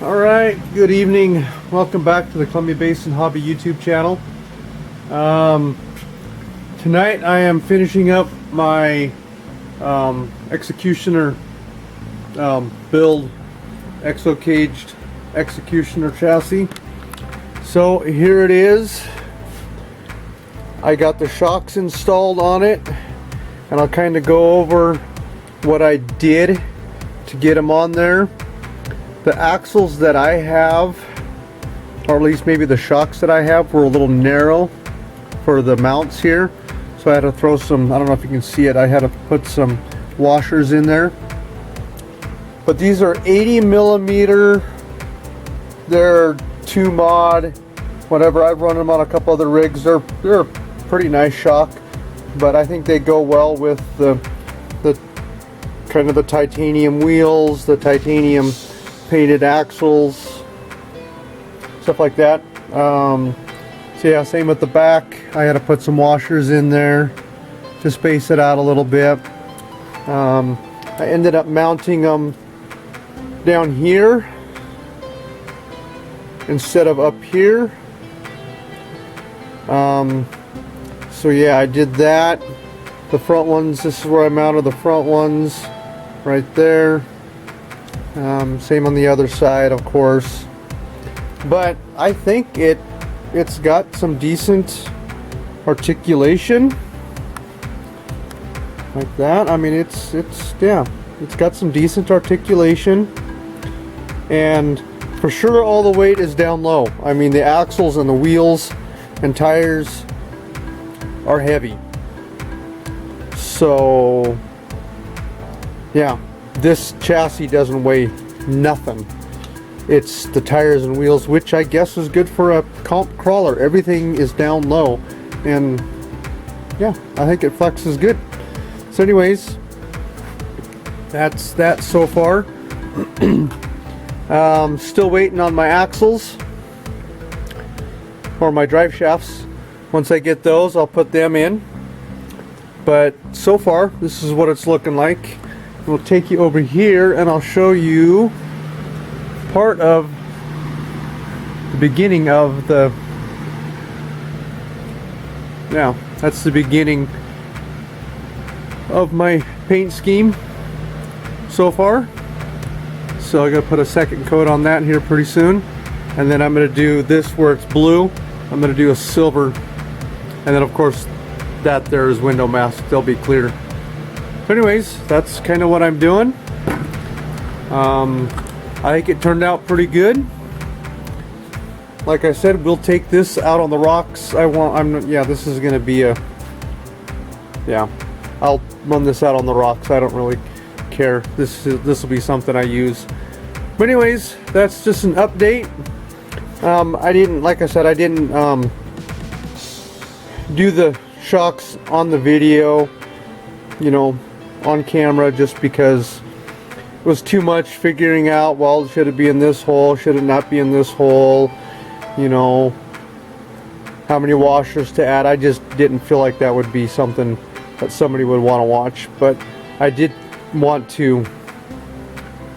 Alright, good evening. Welcome back to the Columbia Basin Hobby YouTube channel. Tonight I am finishing up my Exocutioner build, exo-caged Exocutioner chassis. So here it is. I got the shocks installed on it, and I'll kind of go over what I did to get them on there. The axles that I have, or at least maybe the shocks that I have, were a little narrow for the mounts here, so I had to throw some, I don't know if you can see it, I had to put some washers in there. But these are 80 millimeter, they're 2 mod, whatever. I've run them on a couple other rigs. They're a pretty nice shock, but I think they go well with the kind of the titanium wheels, the titanium painted axles, stuff like that. So yeah, same with the back. I had to put some washers in there to space it out a little bit. I ended up mounting them down here instead of up here. So yeah, I did that. The front ones, this is where I mounted the front ones, right there. Same on the other side, of course. But I think it's got some decent articulation, like that. I mean, it's got some decent articulation, and for sure all the weight is down low. I mean, the axles and the wheels and tires are heavy. So yeah, this chassis doesn't weigh nothing. It's the tires and wheels, which I guess is good for a crawler. Everything is down low, and yeah, I think it flexes good. So anyways, that's that so far. Still waiting on my axles or my drive shafts. Once I get those, I'll put them in. But so far, this is what it's looking like. We'll take you over here and I'll show you part of the beginning of the, yeah, that's the beginning of my paint scheme so far. So I'm gonna put a second coat on that here pretty soon, and then I'm gonna do this where it's blue. I'm gonna do a silver, and then of course that there is window mask, they'll be clear. So anyways, that's kind of what I'm doing. I think it turned out pretty good. Like I said, we'll take this out on the rocks. This is gonna be a, yeah, I'll run this out on the rocks. I don't really care. This will be something I use. But anyways, that's just an update. I didn't, like I said, I didn't do the shocks on the video, you know, on camera, just because it was too much figuring out, well, should it be in this hole, should it not be in this hole, you know, how many washers to add. I just didn't feel like that would be something that somebody would want to watch. But I did want to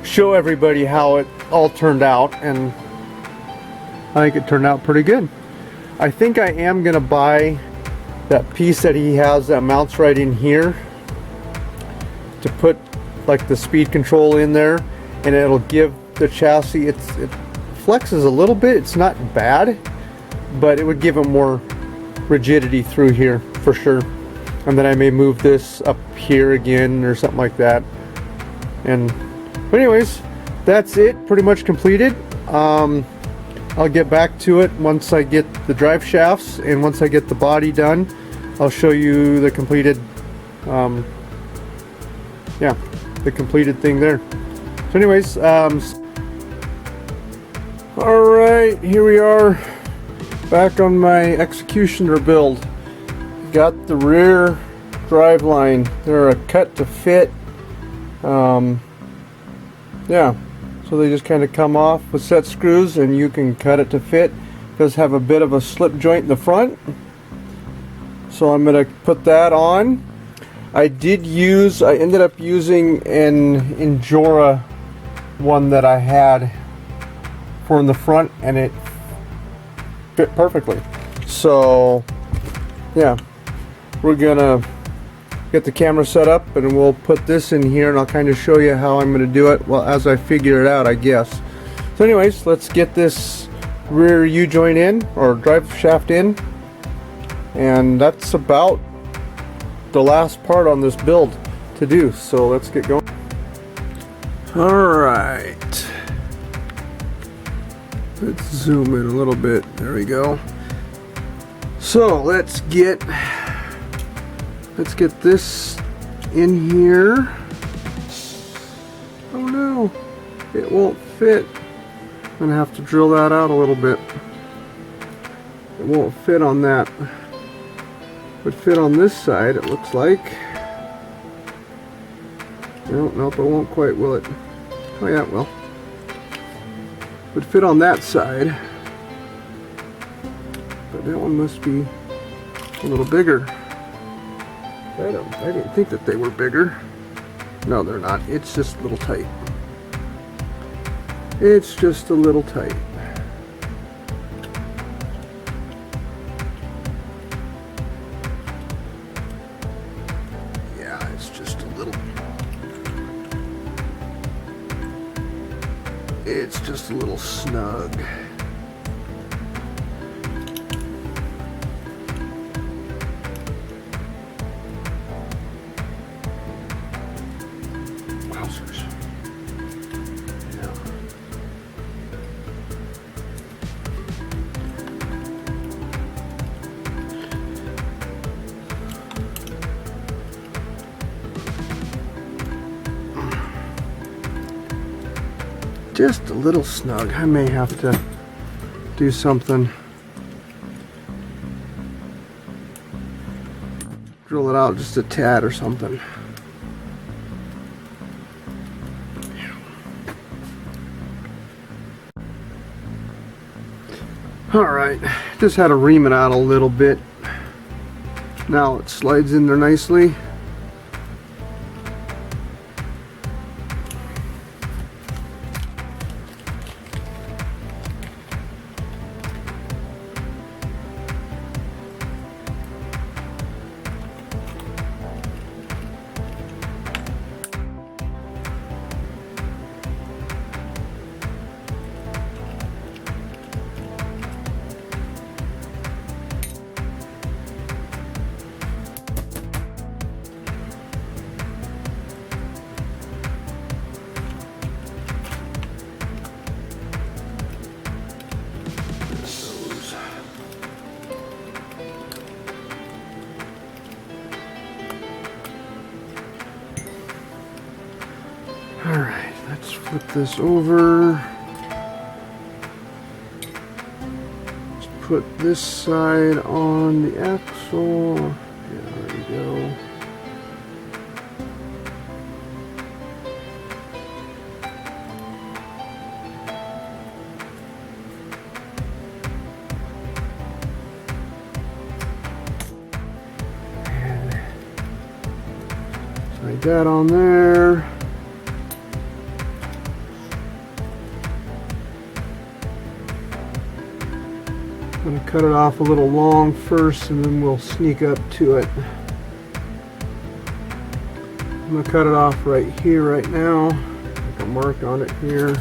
show everybody how it all turned out, and I think it turned out pretty good. I think I am gonna buy that piece that he has that mounts right in here to put like the speed control in there, and it'll give the chassis, it flexes a little bit. It's not bad, but it would give it more rigidity through here for sure. And then I may move this up here again or something like that. But anyways, that's it, pretty much completed. I'll get back to it once I get the drive shafts, and once I get the body done, I'll show you the completed, yeah, the completed thing there. So anyways, alright, here we are back on my Exocutioner build. Got the rear drive line. They're a cut to fit. Yeah, so they just kind of come off with set screws, and you can cut it to fit. It does have a bit of a slip joint in the front, so I'm going to put that on. I ended up using an Injora one that I had for in the front, and it fit perfectly. So yeah, we're gonna get the camera set up and we'll put this in here, and I'll kind of show you how I'm gonna do it, well, as I figure it out, I guess. So anyways, let's get this rear U-joint in, or drive shaft in, and that's about the last part on this build to do. So let's get going. Alright, let's zoom in a little bit. There we go. So let's get this in here. Oh no, it won't fit. I'm gonna have to drill that out a little bit. It won't fit on that. It would fit on this side, it looks like. Nope, it won't quite, will it? Oh yeah, it will. It would fit on that side. But that one must be a little bigger. I didn't think that they were bigger. No, they're not. It's just a little tight. It's just a little tight. Yeah, it's just a little. It's just a little snug. Just a little snug. I may have to do something. Drill it out just a tad or something. Alright, just had to ream it out a little bit. Now it slides in there nicely. Alright, let's flip this over. Let's put this side on the axle. Yeah, there we go. And slide that on there. I'm going to cut it off a little long first, and then we'll sneak up to it. I'm going to cut it off right here right now. Make a mark on it here.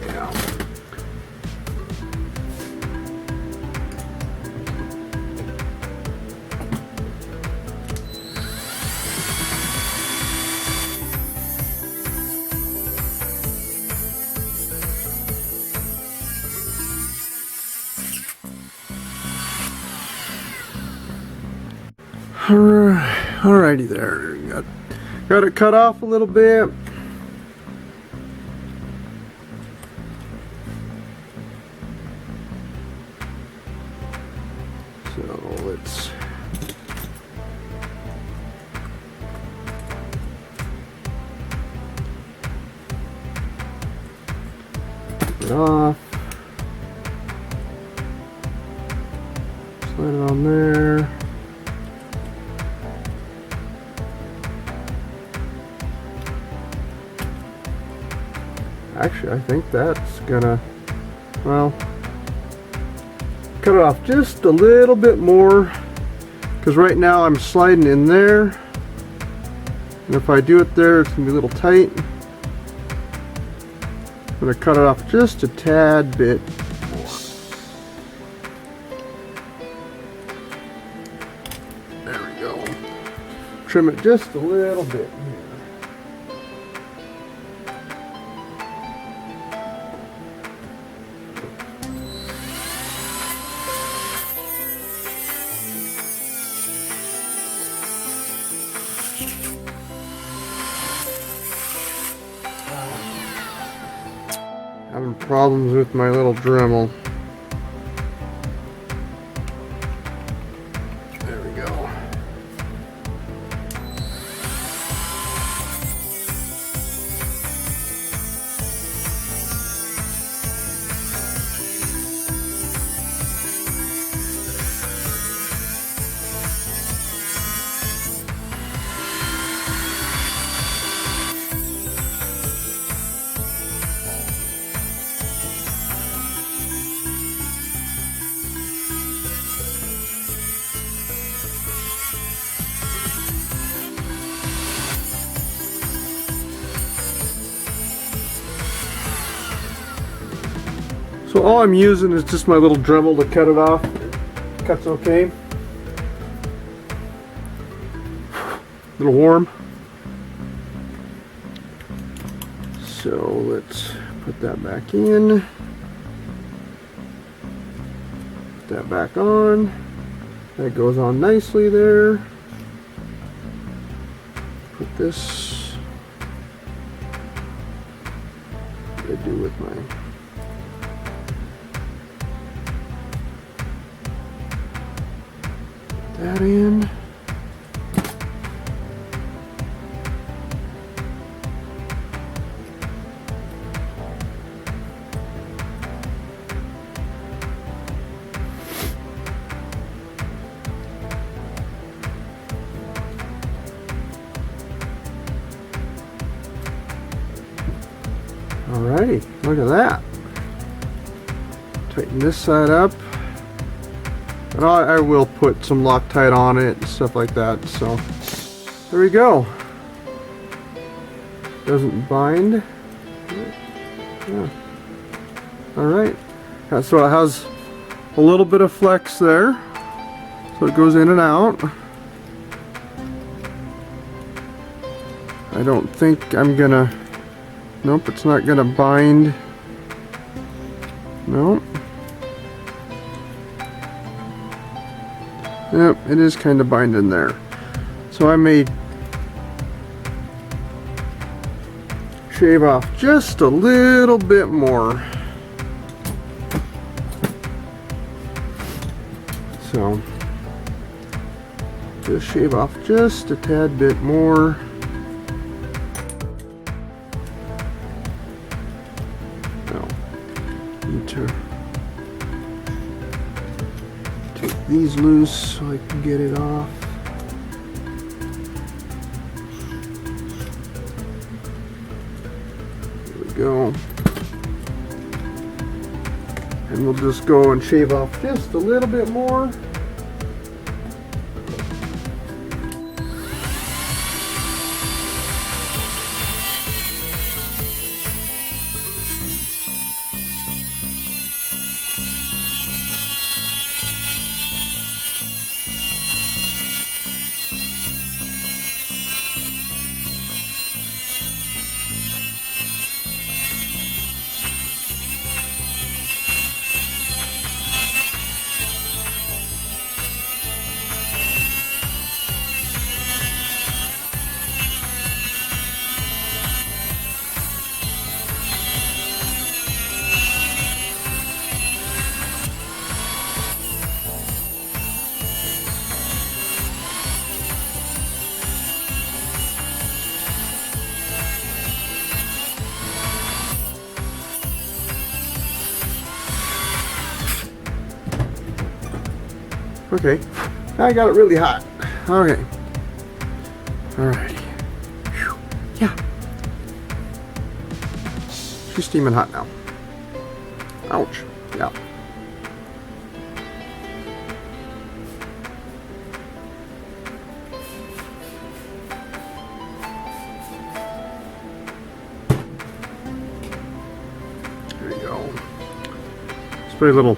Yeah. Alrighty there. Got it cut off a little bit. So let's take it off. Slide it on there. Actually, I think that's gonna, well, cut it off just a little bit more, because right now I'm sliding in there, and if I do it there, it's gonna be a little tight. I'm gonna cut it off just a tad bit more. There we go. Trim it just a little bit here. Having problems with my little Dremel. There we go. So all I'm using is just my little Dremel to cut it off. Cuts okay. A little warm. So let's put that back in. Put that back on. That goes on nicely there. Put this. What do I do with my that in. Alrighty, look at that. Tighten this side up. And I will put some Loctite on it and stuff like that. So there we go. Doesn't bind. Yeah. Alright. So it has a little bit of flex there. So it goes in and out. I don't think I'm gonna, nope, it's not gonna bind. Nope. Yep, it is kind of binding there. So I may shave off just a little bit more. So just shave off just a tad bit more. Now, need to take these loose so I can get it off. There we go. And we'll just go and shave off just a little bit more. Okay, now I got it really hot. Okay. Alrighty. Yeah. She's steaming hot now. Ouch. Yeah. There you go. Spray a little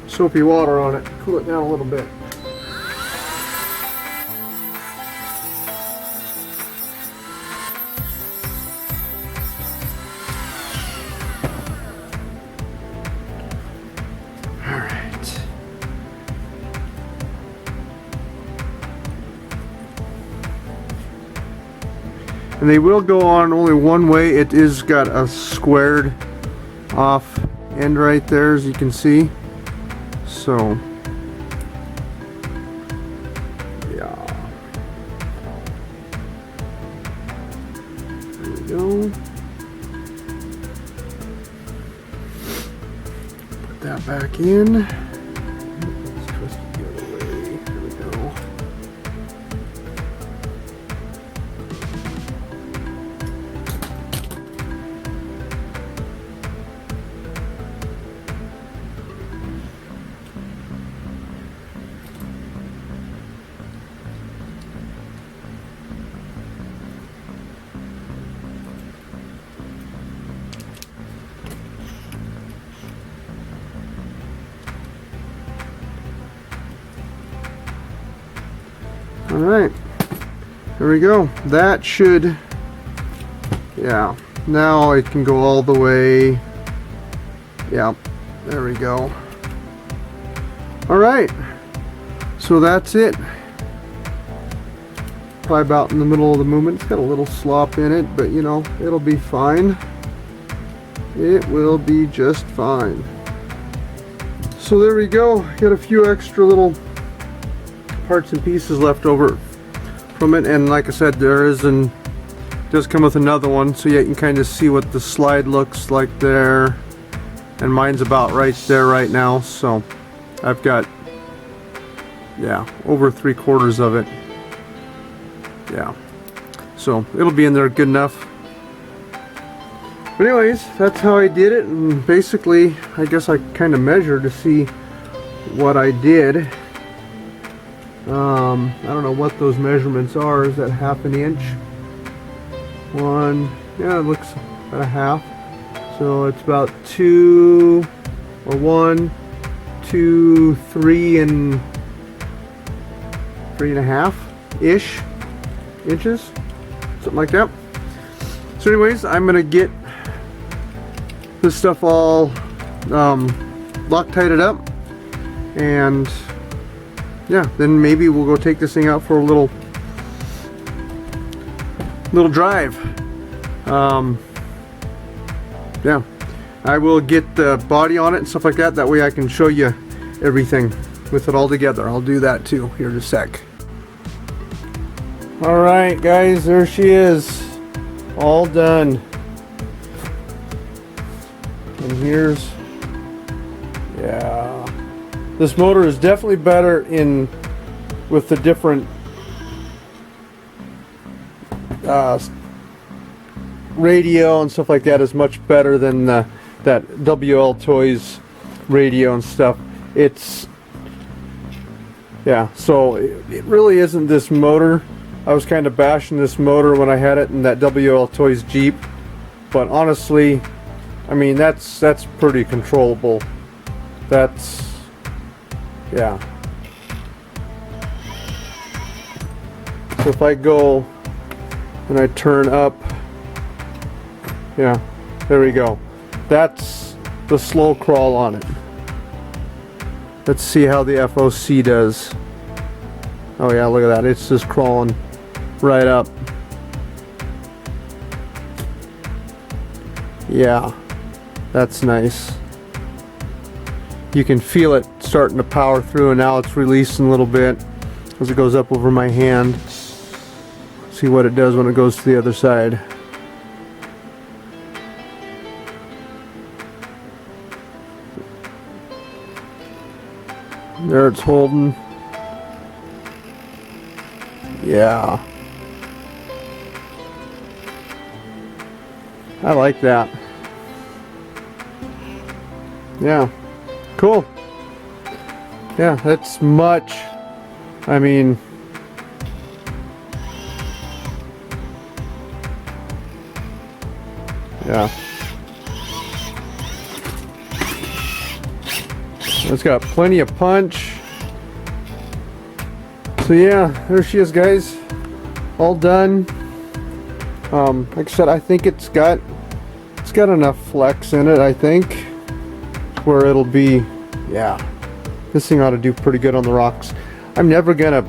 soapy water on it. Cool it down a little bit. And they will go on only one way. It is got a squared off end right there, as you can see. So yeah, there we go. Put that back in. Let's twist it the other way. There we go. Alright, there we go. That should, yeah, now it can go all the way. Yeah, there we go. Alright, so that's it. Probably about in the middle of the movement. It's got a little slop in it, but you know, it'll be fine. It will be just fine. So there we go. Got a few extra little parts and pieces left over from it, and like I said, does come with another one, so you can kind of see what the slide looks like there, and mine's about right there right now. So I've got, yeah, over 3/4 of it. Yeah, so it'll be in there good enough. But anyways, that's how I did it, and basically I guess I kind of measured to see what I did. I don't know what those measurements are. Is that 1/2 inch? One, yeah, it looks about 1/2. So it's about 2 or 1, 2, 3 and 3.5 ish inches, something like that. So anyways, I'm gonna get this stuff all Loctited up, and yeah, then maybe we'll go take this thing out for a little drive. Yeah, I will get the body on it and stuff like that. That way I can show you everything with it all together. I'll do that too here in a sec. Alright guys, there she is, all done. And here's, yeah, this motor is definitely better with the different radio and stuff like that. Is much better than that WL Toys radio and stuff. It's, yeah, so it really isn't this motor. I was kind of bashing this motor when I had it in that WL Toys Jeep, but honestly, I mean, that's pretty controllable. That's, yeah. So if I go and I turn up, yeah, there we go. That's the slow crawl on it. Let's see how the FOC does. Oh yeah, look at that. It's just crawling right up. Yeah, that's nice. You can feel it starting to power through, and now it's releasing a little bit as it goes up over my hand. See what it does when it goes to the other side. There it's holding. Yeah. I like that. Yeah, cool. Yeah, that's much. I mean, yeah. It's got plenty of punch. So yeah, there she is, guys. All done. Like I said, I think it's got enough flex in it, I think, where it'll be, yeah, this thing ought to do pretty good on the rocks. I'm never gonna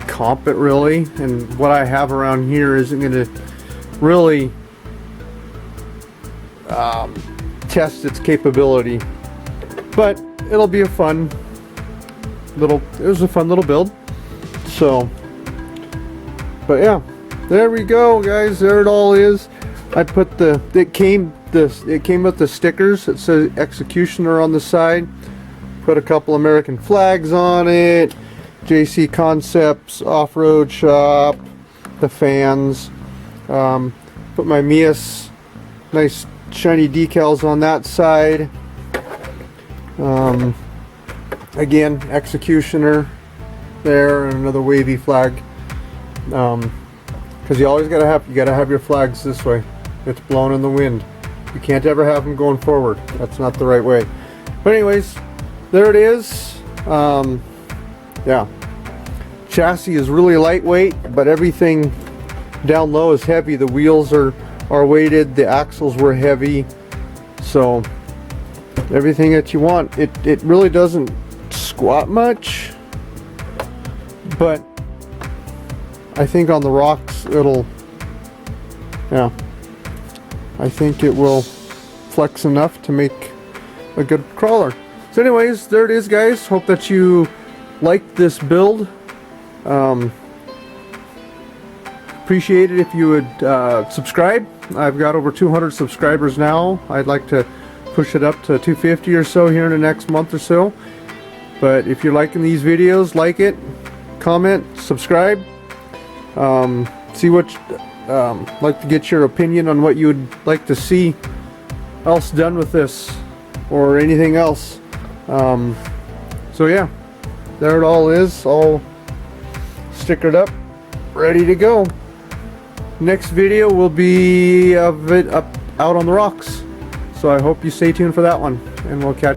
comp it really, and what I have around here isn't gonna really test its capability, but it'll be a fun little, it was a fun little build. So, but yeah, there we go, guys. There it all is. I put it came with the stickers. It says Exocutioner on the side. Put a couple American flags on it. JC Concepts Off-Road Shop. The fans. Put my Mias nice shiny decals on that side. Again, Exocutioner there, and another wavy flag. Because you always gotta have your flags this way. It's blowing in the wind. You can't ever have them going forward. That's not the right way. But anyways, there it is. Yeah, chassis is really lightweight, but everything down low is heavy. The wheels are weighted. The axles were heavy. So everything that you want. It really doesn't squat much, but I think on the rocks it'll, yeah, I think it will flex enough to make a good crawler. So anyways, there it is, guys. Hope that you liked this build. Appreciate it if you would subscribe. I've got over 200 subscribers now. I'd like to push it up to 250 or so here in the next month or so. But if you're liking these videos, like it, comment, subscribe. See what like to get your opinion on what you would like to see else done with this or anything else. So yeah, there it all is, all stickered up, ready to go. Next video will be of it up out on the rocks, so I hope you stay tuned for that one, and we'll catch